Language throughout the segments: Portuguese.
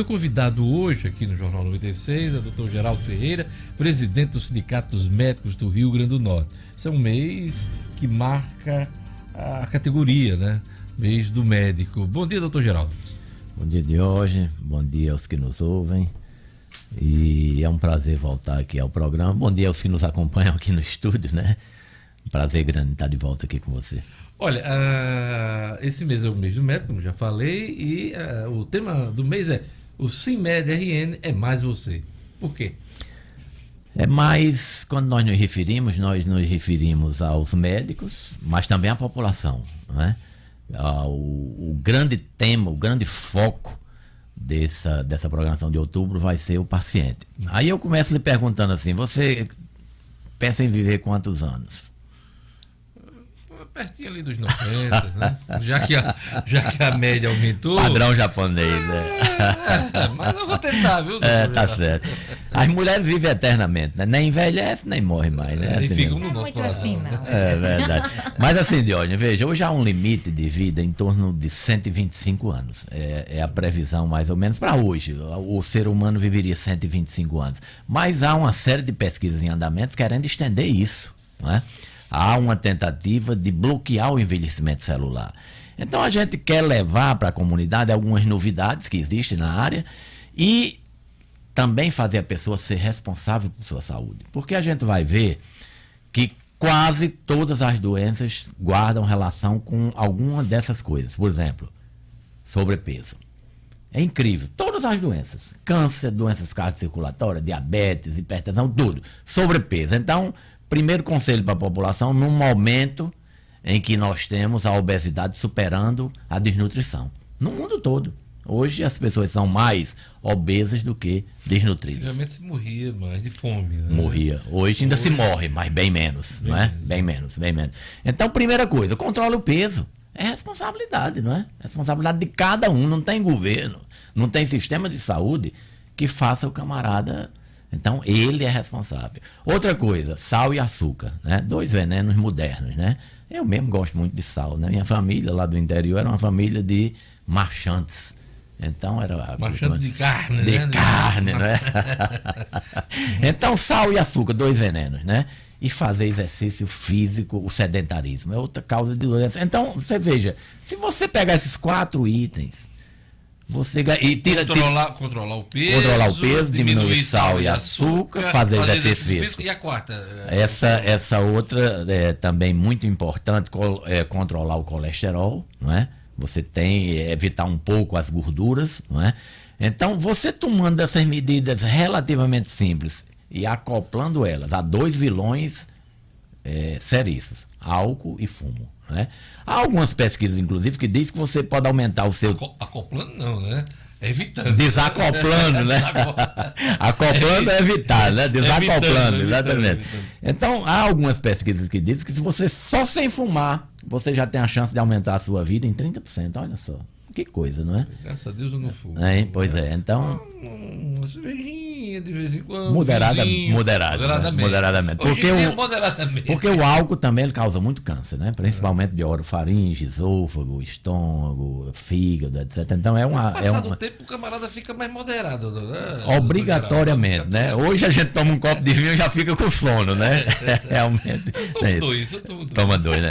convidado hoje aqui no Jornal 96 é o Dr. Geraldo Ferreira, presidente do Sindicato dos Médicos do Rio Grande do Norte. Esse é um mês que marca a categoria, né? Mês do médico. Bom dia, doutor Geraldo. Bom dia, Diógenes. Bom dia aos que nos ouvem. E é um prazer voltar aqui ao programa. Bom dia aos que nos acompanham aqui no estúdio, né? Um prazer grande estar de volta aqui com você. Olha, esse mês é o mês do médico, como já falei, e o tema do mês é o SINMED RN é mais você. Por quê? É mais, quando nós nos referimos aos médicos, mas também à população, não é? O grande tema, o grande foco dessa programação de outubro vai ser o paciente. Aí eu começo lhe perguntando assim, você pensa em viver quantos anos? Pertinho ali dos 90, né? Já que a média aumentou. Padrão japonês, né? Mas eu vou tentar, viu? Tá certo. As mulheres vivem eternamente, né? Nem envelhece, nem morre mais, né? E ficam no não é nosso muito coração. assim, não. É verdade. Mas assim, Diógenes, veja, hoje há um limite de vida em torno de 125 anos. É a previsão mais ou menos para hoje. O ser humano viveria 125 anos. Mas há uma série de pesquisas em andamentos querendo estender isso, não é? Há uma tentativa de bloquear o envelhecimento celular. Então a gente quer levar para a comunidade algumas novidades que existem na área e também fazer a pessoa ser responsável por sua saúde. Porque a gente vai ver que quase todas as doenças guardam relação com alguma dessas coisas. Por exemplo, sobrepeso. É incrível. Todas as doenças. Câncer, doenças cardiocirculatórias, diabetes, hipertensão, tudo. Sobrepeso. Então, primeiro conselho para a população, num momento em que nós temos a obesidade superando a desnutrição. No mundo todo. Hoje as pessoas são mais obesas do que desnutridas. Antigamente se morria mais de fome, né? Morria. Hoje ainda se morre, mas bem menos, não é? Bem menos. Então, primeira coisa, controla o peso. É responsabilidade, não é? Responsabilidade de cada um. Não tem governo, não tem sistema de saúde que faça o camarada. Então, ele é responsável. Outra coisa, sal e açúcar, né? 2 venenos modernos, né? Eu mesmo gosto muito de sal, né? Minha família lá do interior era uma família de marchantes. Então, era... Marchante de carne, de né? carne, né? Então, sal e açúcar, 2 venenos, né? E fazer exercício físico, o sedentarismo, é outra causa de doença. Então, você veja, se você pegar esses 4 itens, você controlar o peso, diminuir sal e açúcar, fazer exercício físico. E a quarta? Essa outra é também muito importante, controlar o colesterol, não é? Você tem evitar um pouco as gorduras, não é? Então, você tomando essas medidas relativamente simples e acoplando elas a 2 vilões seríssimos, álcool e fumo. Né? Há algumas pesquisas, inclusive, que dizem que você pode aumentar o seu... Acoplando não, né? Evitando. Desacoplando, né? Acoplando é evitar, né? Desacoplando, exatamente. Então, há algumas pesquisas que dizem que se você só sem fumar, você já tem a chance de aumentar a sua vida em 30%. Olha só. Que coisa, não é? Graças a Deus eu não fumo. Pois é, então... Uma cervejinha de vez em quando. Moderadamente. Porque o álcool também ele causa muito câncer, né? Principalmente de orofaringe, esôfago, estômago, fígado, etc. Então Passado o tempo o camarada fica mais moderado. Né? Obrigatoriamente, né? Hoje a gente toma um copo de vinho e já fica com sono, né? Realmente. Eu tomo 2. Toma 2, né?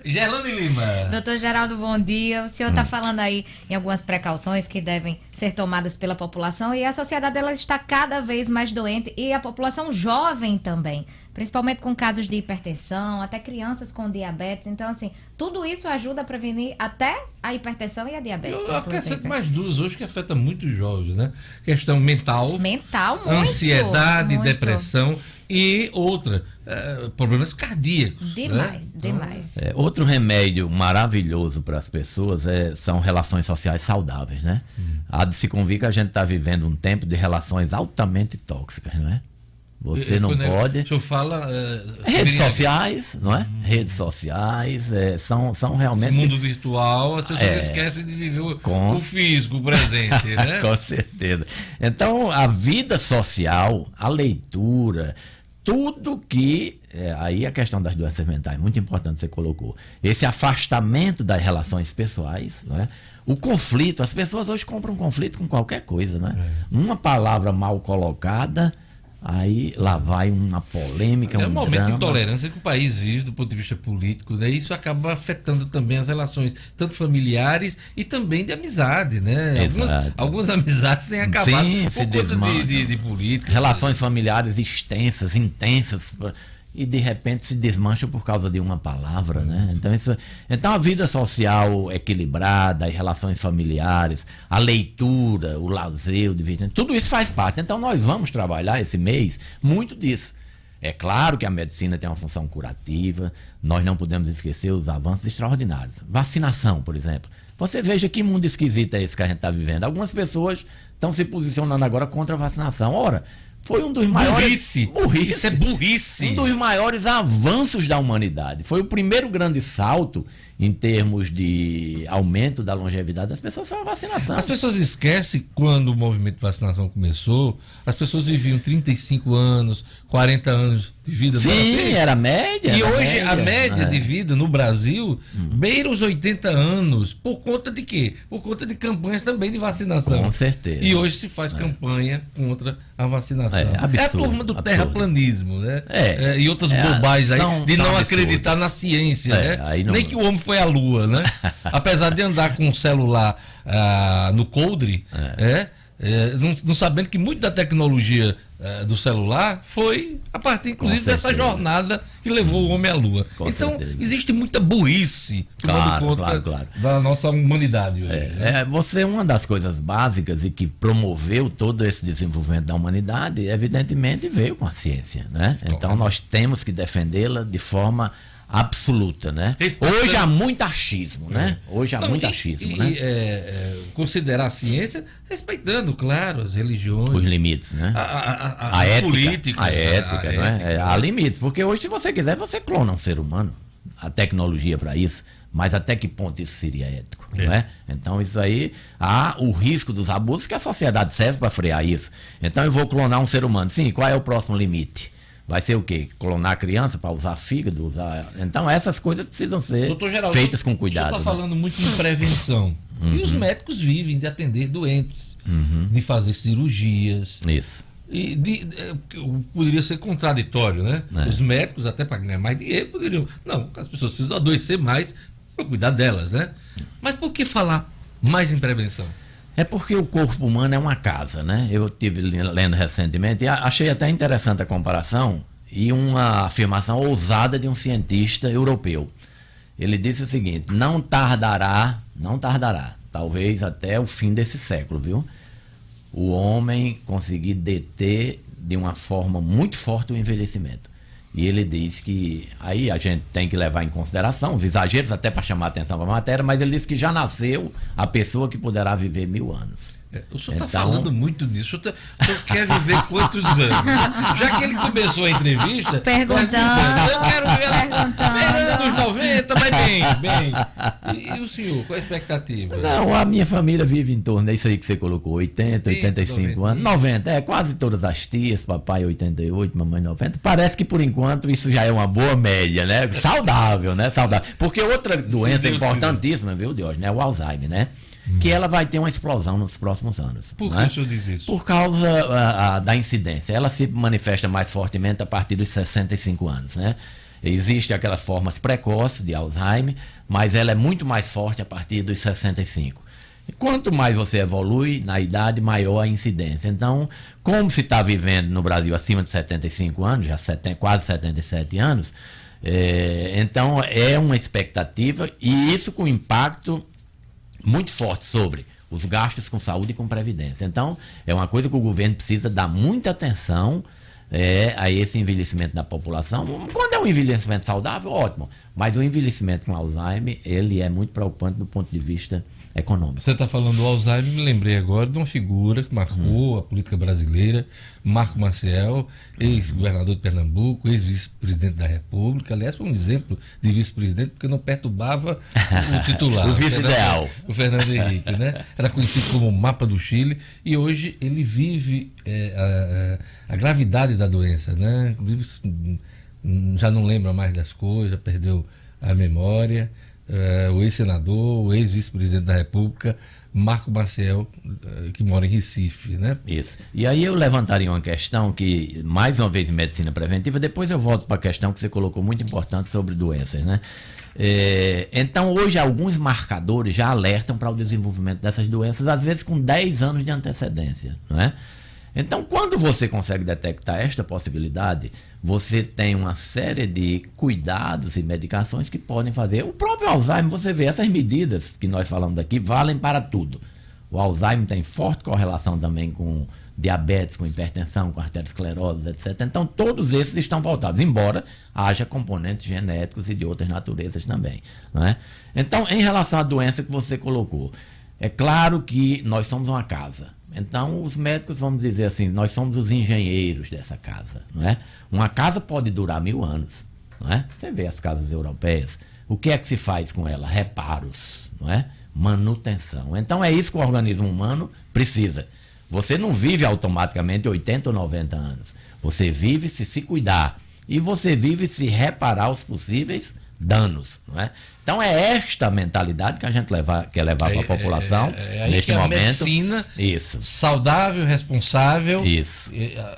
Gerlane Lima. Doutor Geraldo, bom dia. O senhor está falando aí em algumas precauções que devem ser tomadas pela população e a sociedade ela está cada vez mais doente e a população jovem também, principalmente com casos de hipertensão, até crianças com diabetes. Então, assim, tudo isso ajuda a prevenir até a hipertensão e a diabetes. Eu acrescento mais 2 hoje que afeta muito os jovens, né? Questão mental. Muito. Ansiedade, depressão e outra, problemas cardíacos. Demais. Outro remédio maravilhoso para as pessoas são relações sociais saudáveis, né? Há de se convir que a gente está vivendo um tempo de relações altamente tóxicas, não é? Você não pode... O senhor fala... redes sociais, não é? Redes sociais são realmente... Esse mundo virtual, as pessoas esquecem de viver o físico, o presente, né? Com certeza. Então, a vida social, a leitura, tudo que... aí a questão das doenças mentais, muito importante você colocou. Esse afastamento das relações pessoais, não é? O conflito, as pessoas hoje compram conflito com qualquer coisa, né? Uma palavra mal colocada, aí lá vai uma polêmica, É um momento drama. de intolerância que o país vive do ponto de vista político, né? Isso acaba afetando também as relações, tanto familiares e também de amizade, né? Algumas amizades têm acabado Sim, por conta de política. Relações familiares extensas, intensas, e de repente se desmancha por causa de uma palavra, né? Então a vida social equilibrada, as relações familiares, a leitura, o lazer, o divertimento, tudo isso faz parte. Então nós vamos trabalhar esse mês muito disso. É claro que a medicina tem uma função curativa, nós não podemos esquecer os avanços extraordinários. Vacinação, por exemplo. Você veja que mundo esquisito é esse que a gente está vivendo. Algumas pessoas estão se posicionando agora contra a vacinação. Ora, foi um dos maiores... Burrice. Isso é burrice. Um dos maiores avanços da humanidade. Foi o primeiro grande salto em termos de aumento da longevidade das pessoas, foi a vacinação. As pessoas esquecem quando o movimento de vacinação começou, as pessoas viviam 35 anos, 40 anos de vida. Sim, era média. E hoje a média de vida no Brasil beira os 80 anos. Por conta de quê? Por conta de campanhas também de vacinação. Com certeza. E hoje se faz campanha contra a vacinação. Absurdo, é a turma do terraplanismo, né? E outras bobagens aí de não acreditar na ciência, né? Nem que o homem foi à Lua, né? Apesar de andar com um celular no coldre, não sabendo que muito da tecnologia do celular foi a partir, inclusive, dessa jornada que levou o homem à Lua. Então, existe muita burrice tomando conta da nossa humanidade hoje. Uma das coisas básicas e que promoveu todo esse desenvolvimento da humanidade, evidentemente, veio com a ciência, né? Então, nós temos que defendê-la de forma absoluta, né? Hoje há muito achismo, né? Hoje há muito achismo, né? Considerar a ciência respeitando, claro, as religiões. Os limites, né? A ética, política. A ética, né? Há limites, porque hoje, se você quiser, você clona um ser humano. A tecnologia para isso, mas até que ponto isso seria ético, não é? Então, isso aí, há o risco dos abusos que a sociedade serve para frear isso. Então, eu vou clonar um ser humano. Sim, qual é o próximo limite? Vai ser o quê? Clonar a criança para usar fígado? Então, essas coisas precisam ser feitas com cuidado. Você está falando muito em prevenção. E os médicos vivem de atender doentes, de fazer cirurgias. Isso. E poderia ser contraditório, né? Os médicos, até para ganhar mais dinheiro, poderiam... Não, as pessoas precisam adoecer mais para cuidar delas, né? Mas por que falar mais em prevenção? É porque o corpo humano é uma casa, né? Eu estive lendo recentemente e achei até interessante a comparação e uma afirmação ousada de um cientista europeu. Ele disse o seguinte: não tardará, talvez até o fim desse século, viu? O homem conseguir deter de uma forma muito forte o envelhecimento. E ele diz que aí a gente tem que levar em consideração os exageros até para chamar a atenção para a matéria, mas ele diz que já nasceu a pessoa que poderá viver 1000 anos. O senhor está falando muito disso. O senhor quer viver quantos anos? Já que ele começou a entrevista... Perguntando. Eu quero ver dos 90, mas bem. E o senhor, qual a expectativa? Não, a minha família vive em torno, é isso aí que você colocou, 80, 85 anos. 90, quase todas as tias, papai 88, mamãe 90. Parece que por enquanto isso já é uma boa média, né? Saudável, né? Saudável. Porque outra doença importantíssima, viu, Diógenes, é o Alzheimer, né? Que ela vai ter uma explosão nos próximos anos. Por que o senhor diz isso? Por causa da incidência. Ela se manifesta mais fortemente a partir dos 65 anos, né? Existem aquelas formas precoces de Alzheimer, mas ela é muito mais forte a partir dos 65. E quanto mais você evolui na idade, maior a incidência. Então, como se está vivendo no Brasil acima de 75 anos, já quase 77 anos, então é uma expectativa, e isso com impacto muito forte sobre os gastos com saúde e com previdência. Então, é uma coisa que o governo precisa dar muita atenção a esse envelhecimento da população. Quando é um envelhecimento saudável, ótimo. Mas o envelhecimento com Alzheimer, ele é muito preocupante do ponto de vista econômico. Você está falando do Alzheimer, me lembrei agora de uma figura que marcou a política brasileira, Marco Maciel, ex-governador de Pernambuco, ex-vice-presidente da República. Aliás, foi um exemplo de vice-presidente porque não perturbava o titular. O vice-ideal. O Fernando Henrique, né? Era conhecido como o mapa do Chile, e hoje ele vive a gravidade da doença, né? Já não lembra mais das coisas, perdeu a memória. o ex-senador, o ex-vice-presidente da República, Marco Maciel, que mora em Recife, né? Isso. E aí eu levantaria uma questão que, mais uma vez, em medicina preventiva, depois eu volto para a questão que você colocou muito importante sobre doenças, né? Então, hoje, alguns marcadores já alertam para o desenvolvimento dessas doenças, às vezes com 10 anos de antecedência, não é? Então, quando você consegue detectar esta possibilidade, você tem uma série de cuidados e medicações que podem fazer. O próprio Alzheimer, você vê, essas medidas que nós falamos aqui valem para tudo. O Alzheimer tem forte correlação também com diabetes, com hipertensão, com arteriosclerose, etc. Então, todos esses estão voltados, embora haja componentes genéticos e de outras naturezas também, não é? Então, em relação à doença que você colocou, é claro que nós somos uma casa. Então, os médicos, vamos dizer assim, nós somos os engenheiros dessa casa, não é? Uma casa pode durar 1000 anos, não é? Você vê as casas europeias, o que é que se faz com ela? Reparos, não é? Manutenção. Então, é isso que o organismo humano precisa. Você não vive automaticamente 80 ou 90 anos. Você vive se cuidar. E você vive se reparar os possíveis danos, não é? Então é esta mentalidade que a gente quer levar para a população neste momento. A medicina saudável, responsável,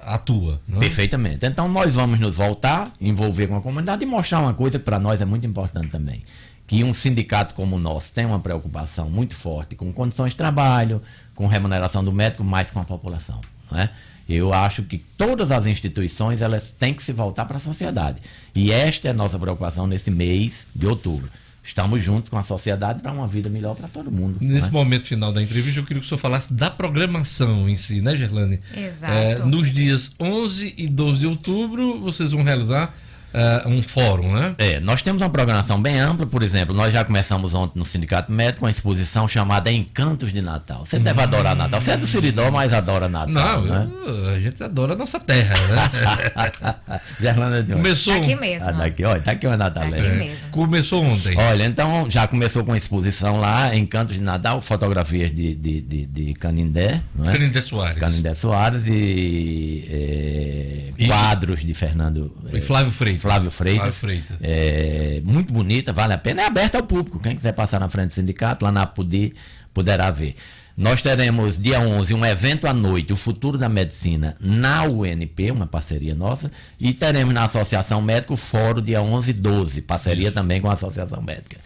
atua. Não é? Perfeitamente. Então nós vamos nos voltar, envolver com a comunidade e mostrar uma coisa que para nós é muito importante também. Que um sindicato como o nosso tem uma preocupação muito forte com condições de trabalho, com remuneração do médico, mais com a população, não é? Eu acho que todas as instituições elas têm que se voltar para a sociedade. E esta é a nossa preocupação nesse mês de outubro. Estamos juntos com a sociedade para uma vida melhor para todo mundo. Nesse momento final da entrevista, eu queria que o senhor falasse da programação em si, né, Gerlane? Exato. Nos dias 11 e 12 de outubro, vocês vão realizar um fórum, né? Nós temos uma programação bem ampla. Por exemplo, nós já começamos ontem no Sindicato Médico uma exposição chamada Encantos de Natal. Você deve adorar Natal. Você é do Seridó, mas adora Natal. Não, né? A gente adora a nossa terra, né? Gerlana de começou aqui mesmo. Tá aqui uma Natalé. Começou ontem. Olha, então já começou com a exposição lá, Encantos de Natal, fotografias de Canindé, não é? Canindé Soares e quadros de Fernando e Flávio Freitas. Muito bonita, vale a pena. É aberta ao público. Quem quiser passar na frente do sindicato, lá na APUDI, poderá ver. Nós teremos, dia 11, um evento à noite, o Futuro da Medicina, na UNP, uma parceria nossa, e teremos na Associação Médica o Fórum, dia 11 e 12, parceria também com a Associação Médica.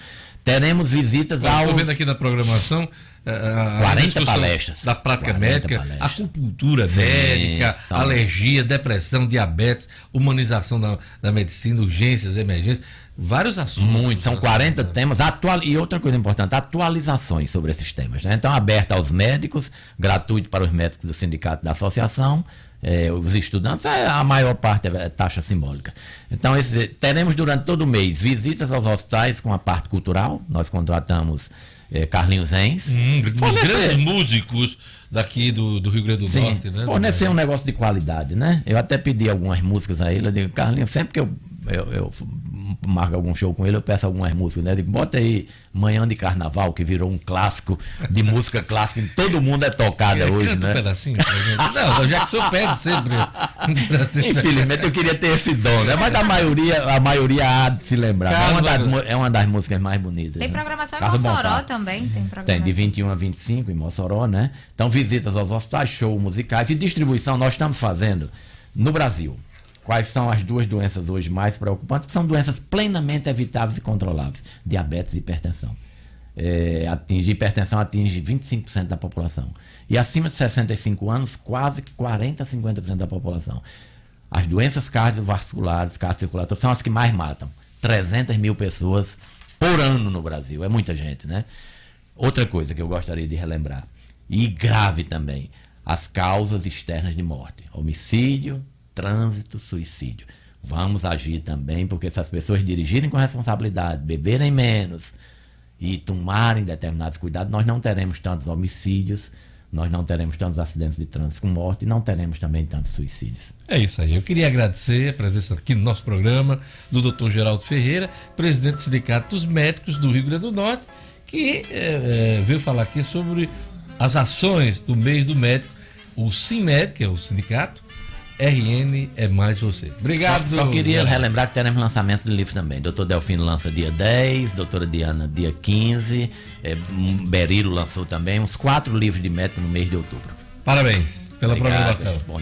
Teremos visitas ao... Estou vendo aqui na programação 40 palestras da prática médica, acupuntura médica, alergia, depressão, diabetes, humanização da medicina, urgências, emergências, vários assuntos. Muito, são 40 temas. E outra coisa importante, atualizações sobre esses temas, né? Então, aberto aos médicos, gratuito para os médicos do sindicato da associação, os estudantes, a maior parte é taxa simbólica. Então, teremos durante todo o mês visitas aos hospitais com a parte cultural. Nós contratamos Carlinhos Enz. Os grandes músicos daqui do Rio Grande do Norte, né? Fornecer um negócio de qualidade, né? Eu até pedi algumas músicas a ele. Eu digo, Carlinhos, sempre que eu marco algum show com ele, eu peço algumas músicas, né? Eu digo, bota aí Manhã de Carnaval, que virou um clássico de música clássica, que todo mundo é tocada hoje, né? Um pedacinho pra gente. Não, já que o senhor pede sempre. Infelizmente eu queria ter esse dom, né? Mas a maioria há de se lembrar. É uma das músicas mais bonitas. Tem programação em Mossoró também? Tem de 21 a 25 em Mossoró, né? Então, visitas aos hospitais, shows musicais e distribuição nós estamos fazendo no Brasil. Quais são as duas doenças hoje mais preocupantes? Que são doenças plenamente evitáveis e controláveis. Diabetes e hipertensão. Hipertensão atinge 25% da população. E acima de 65 anos, quase 40% a 50% da população. As doenças cardiovasculares, cardiocirculatórias, são as que mais matam. 300 mil pessoas por ano no Brasil. É muita gente, né? Outra coisa que eu gostaria de relembrar, e grave também, as causas externas de morte. Homicídio, trânsito, suicídio. Vamos agir também, porque se as pessoas dirigirem com responsabilidade, beberem menos e tomarem determinados cuidados, nós não teremos tantos homicídios, nós não teremos tantos acidentes de trânsito com morte e não teremos também tantos suicídios. É isso aí. Eu queria agradecer a presença aqui no nosso programa do Dr. Geraldo Ferreira, presidente do Sindicato dos Médicos do Rio Grande do Norte, que veio falar aqui sobre as ações do mês do médico, o SINMED, que é o sindicato, RN é mais você. Obrigado. Só queria relembrar que teremos lançamentos de livros também. Doutor Delfino lança dia 10, doutora Diana dia 15, Berilo lançou também uns 4 livros de médico no mês de outubro. Parabéns pela programação. Bom.